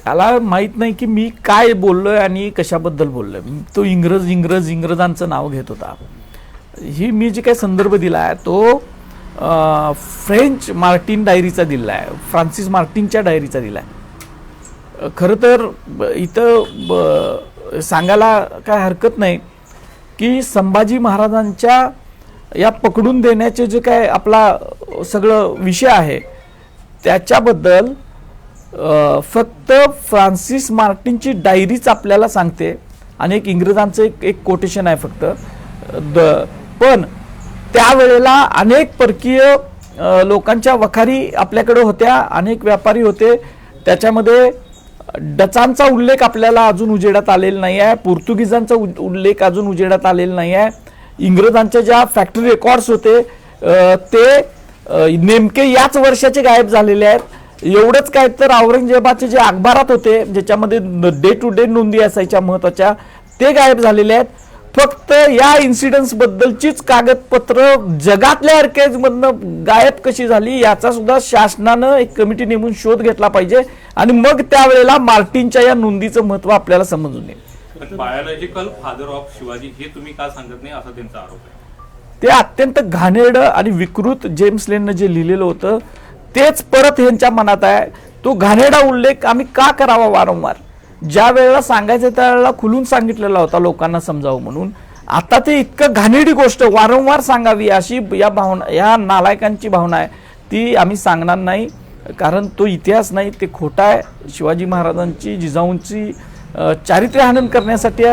त्याला माहित नाही की मी काय बोललोय आणि कशाबद्दल बोललोय. तो इंग्रजांचं नाव घेत होता. ही मी जे काही संदर्भ दिला आहे तो फ्रेंच मार्टिन डायरीचा दिला आहे, फ्रान्सिस मार्टिनच्या डायरीचा दिला आहे. खरं तर इथं सांगायला काय हरकत नाही की संभाजी महाराजांच्या या पकडून देण्याचे जे काय आपला सगळं विषय आहे त्याच्याबद्दल फक्त फ्रान्सिस मार्टिनची डायरीच आपल्याला सांगते आणि एक इंग्रजांचं एक कोटेशन आहे फक्त. पण त्यावेळेला अनेक परकीय लोकांच्या वखारी आपल्याकडे होत्या, अनेक व्यापारी होते. त्याच्यामध्ये डचांचा उल्लेख आपल्याला अजून उजेडात आलेला नाही आहे, पोर्तुगीजांचा उल्लेख अजून उजेडात आलेला नाही आहे. इंग्रजांच्या ज्या फॅक्टरी रेकॉर्ड्स होते ते नेमके याच वर्षाचे गायब झालेले आहेत. एवढंच काय तर औरंगजेबाचे जे अखबारात होते ज्याच्यामध्ये डे टू डे नोंदी असायच्या महत्वाच्या, ते गायब झालेले आहेत. फक्त या इन्सिडेंट्स बद्दलचीच कागदपत्र जगातल्या आर्काइव्हमधनं गायब कशी झाली याचा सुद्धा शासनानं एक कमिटी नेमून शोध घेतला पाहिजे आणि मग त्यावेळेला मार्टिनच्या या नोंदीचं महत्व आपल्याला समजून येईल. बायोलॉजिकल फादर ऑफ शिवाजी हे तुम्ही का सांगत नाही असा त्यांचा आरोप आहे. ते अत्यंत घाणेरडं आणि विकृत जेम्स लेननं जे लिहिलेलं होतं तेच परत यांच्या मनात आहे. तो घाणेरडा उल्लेख आम्ही का करावा वारंवार? ज्या वेळेला सांगायचं त्यावेळेला खुलून सांगितलेला होता लोकांना समजावं म्हणून. आता ते इतकं घाणेरडी गोष्ट वारंवार सांगावी अशी या भावना, या नालायकांची भावना आहे, ती आम्ही सांगणार नाही. कारण तो इतिहास नाही, ते खोटा आहे. शिवाजी महाराजांची, जिजाऊंची चारित्र्य हनन करण्यासाठी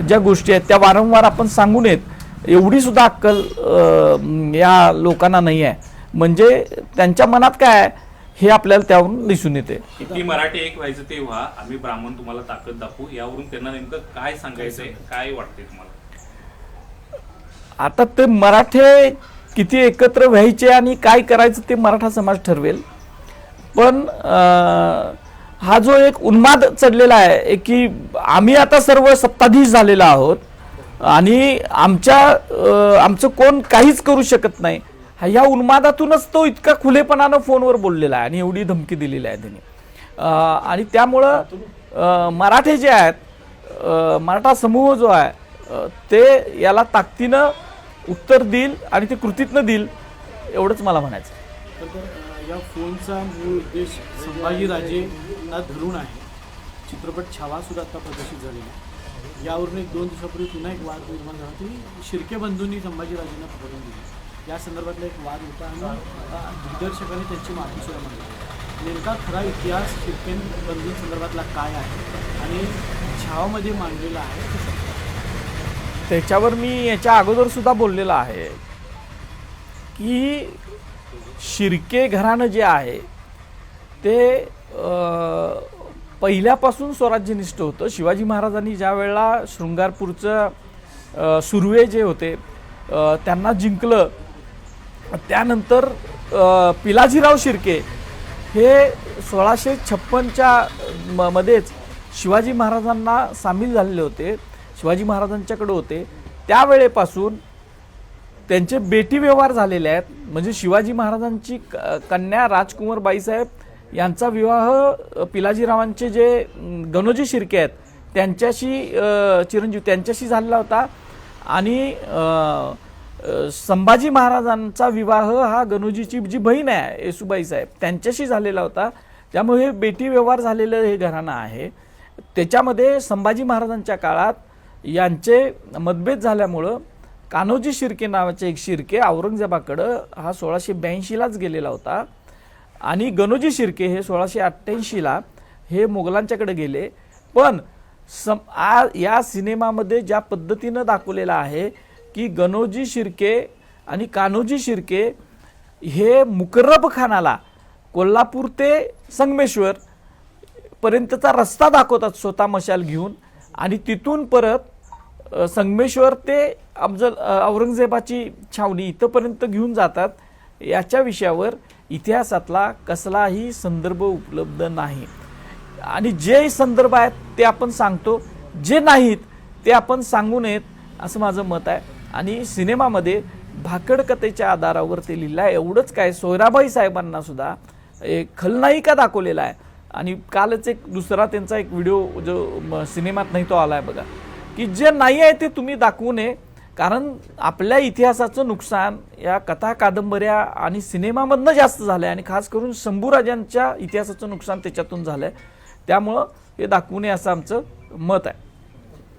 ज्या गोष्टी आहेत त्या वारंवार आपण सांगू नयेत एवढी सुद्धा अक्कल या लोकांना नाही आहे. म्हणजे त्यांच्या मनात काय आहे हे आपल्याला त्यावरून दिसून येते. किती मराठी एक व्हायचं ते व्हा, आम्ही ब्राह्मण तुम्हाला ताकद दाखवू, यावरून त्यांना नेमकं काय सांगायचंय, काय वाटतंय तुम्हाला? आता ते मराठे किती एकत्र व्हायचे आणि काय करायचं ते मराठा समाज ठरवेल. पण हा जो एक उन्माद चढलेला आहे की आम्ही आता सर्व सत्ताधीश झालेला आहोत आणि आमचं कोण काहीच करू शकत नाही, ह्या उन्मादातूनच तो इतका खुलेपणानं फोनवर बोललेला आहे आणि एवढी धमकी दिलेली आहे त्यांनी. आणि त्यामुळं मराठे जे आहेत, मराठा समूह जो आहे ते याला ताकदीनं उत्तर देईल आणि ते कृतीतनं देईल एवढंच मला म्हणायचं. तर या फोनचा मूळ उद्देश संभाजीराजेंना धरून आहे. चित्रपट छावा सुद्धा आता प्रदर्शित झालेला आहे. यावरून 1-2 दिवसापूर्वी पुन्हा एक वाद निर्माण झाला की शिर्के बंधूंनी संभाजीराजेंना पकडून दिले. या संदर्भातला एक वाद होता आणि दिग्दर्शकांनी त्यांची माफी सुद्धा मागितली. नेमका खरा इतिहास शिर्के बंधूंसंदर्भातला काय आहे आणि छावामध्ये मांडलेला आहे त्याच्यावर मी याच्या अगोदर सुद्धा बोललेला आहे की शिर्के घराणं जे आहे ते पहिल्यापासून स्वराज्यनिष्ठ होतं. शिवाजी महाराजांनी ज्या वेळेला शृंगारपूरचं सुर्वे जे होते त्यांना जिंकलं, त्यानंतर पिलाजीराव शिर्के हे 1656च्या मध्येच शिवाजी महाराजांना सामील झालेले होते, शिवाजी महाराजांच्याकडे होते. त्यावेळेपासून त्यांचे बेटी व्यवहार झालेले आहेत. म्हणजे शिवाजी महाराजांची कन्या राजकुमार बाईसाहेब यांचा विवाह पिलाजीरावांचे जे गणोजी शिर्के आहेत त्यांच्याशी, चिरंजीव त्यांच्याशी झालेला होता आणि संभाजी महाराजांचा विवाह हा गणोजीची जी बहीण आहे येसुबाई साहेब त्यांच्याशी झालेला होता. त्यामुळे बेटी व्यवहार झालेलं हे घराणं आहे. त्याच्यामध्ये संभाजी महाराजांच्या काळात यांचे मतभेद झाल्यामुळं कान्होजी शिर्के नावाचे एक शिर्के औरंगजेबाकडं हा 1682लाच गेलेला होता आणि गणोजी शिर्के हे 1688ला हे मोगलांच्याकडे गेले. पण या सिनेमामध्ये ज्या पद्धतीनं दाखवलेलं आहे की गणोजी शिर्के आणि कान्होजी शिर्के हे मुकर्रब खानाला कोल्हापूर ते संगमेश्वर पर्यंतचा रस्ता दाखवतात स्वतः मशाल घेऊन आणि तिथून परत संगमेश्वर ते औरंगजेबाची छावणी इथंपर्यंत घेऊन जातात. याच्या विषयावर इतिहासातला कसलाही संदर्भ उपलब्ध नाही आणि जे संदर्भ आहेत ते आपण सांगतो, जे नाहीत ते आपण सांगू नयेत असं माझं मत आहे. आणि सिनेमामध्ये भाकड कथेच्या आधारावर ते लिहिलं आहे. एवढंच काय, सोयराबाई साहेबांना सुद्धा एक खलनायिका दाखवलेला आहे आणि कालच एक दुसरा त्यांचा एक व्हिडिओ जो सिनेमात नाही तो आलाय बघा, की जे नाही आहे ते तुम्ही दाखवू नये, कारण आपल्या इतिहासाचं नुकसान या कथा कादंबऱ्या आणि सिनेमामधनं जास्त झालंय आणि खास करून शंभूराजांच्या इतिहासाचं नुकसान त्याच्यातून झालंय, त्यामुळं हे दाखवू नये असं आमचं मत आहे.